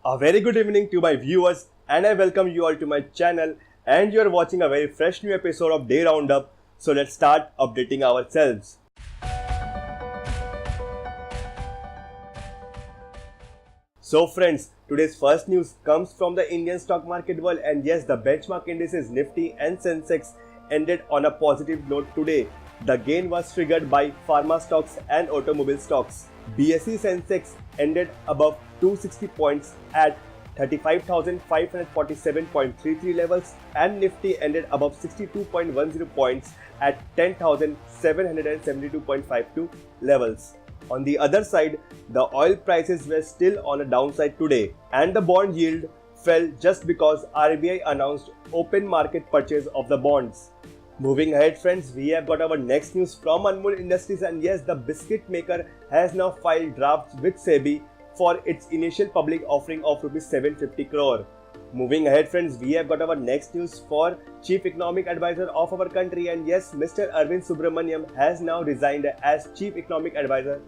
A very good evening to my viewers, and I welcome you all to my channel, and you are watching a very fresh new episode of Day Roundup. So let's start updating ourselves. So friends, today's first news comes from the Indian stock market world, and yes, the benchmark indices Nifty and Sensex ended on a positive note today. The gain was triggered by pharma stocks and automobile stocks. BSE Sensex ended above 260 points at 35,547.33 levels, and Nifty ended above 62.10 points at 10,772.52 levels. On the other side, the oil prices were still on a downside today, and the bond yield fell just because RBI announced open market purchase of the bonds. Moving ahead friends, we have got our next news from Anmol Industries, and yes, the biscuit maker has now filed drafts with SEBI for its initial public offering of Rs 750 crore. Moving ahead friends, we have got our next news for Chief Economic Advisor of our country, and yes, Mr. Arvind Subramaniam has now resigned as Chief Economic Advisor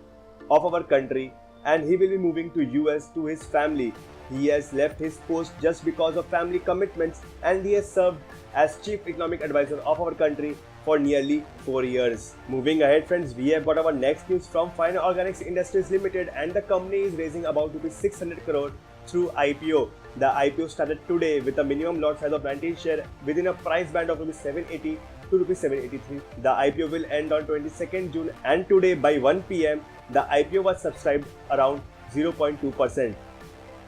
of our country, and he will be moving to US to his family. He has left his post just because of family commitments, and he has served as Chief Economic Advisor of our country for nearly 4 years. Moving ahead friends, we have got our next news from Fine Organics Industries Limited, and the company is raising about Rs 600 crore through IPO. The IPO started today with a minimum lot size of 19 shares within a price band of Rs 780 to Rs 783. The IPO will end on 22nd June, and today by 1 PM, the IPO was subscribed around 0.2%.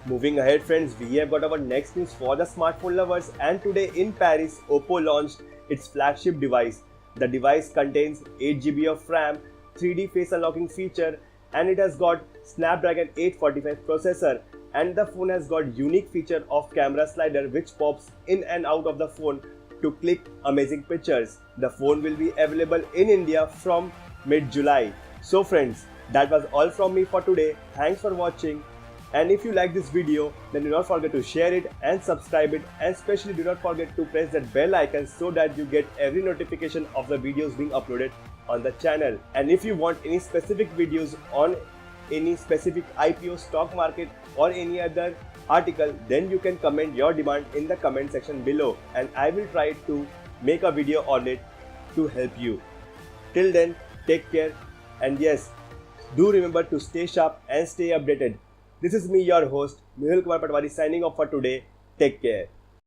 Moving ahead friends, we have got our next news for the smartphone lovers, and today in Paris, OPPO launched its flagship device. The device contains 8GB of RAM, 3D face unlocking feature, and it has got Snapdragon 845 processor, and the phone has got unique feature of camera slider which pops in and out of the phone to click amazing pictures. The phone will be available in India from mid-July. So friends, that was all from me for today. Thanks for watching. And if you like this video, then do not forget to share it and subscribe it, and especially do not forget to press that bell icon so that you get every notification of the videos being uploaded on the channel. And if you want any specific videos on any specific IPO, stock market or any other article, then you can comment your demand in the comment section below, and I will try to make a video on it to help you. Till then, take care, and yes, do remember to stay sharp and stay updated. This is me, your host, Mehul Kumar Patwari, signing off for today. Take care.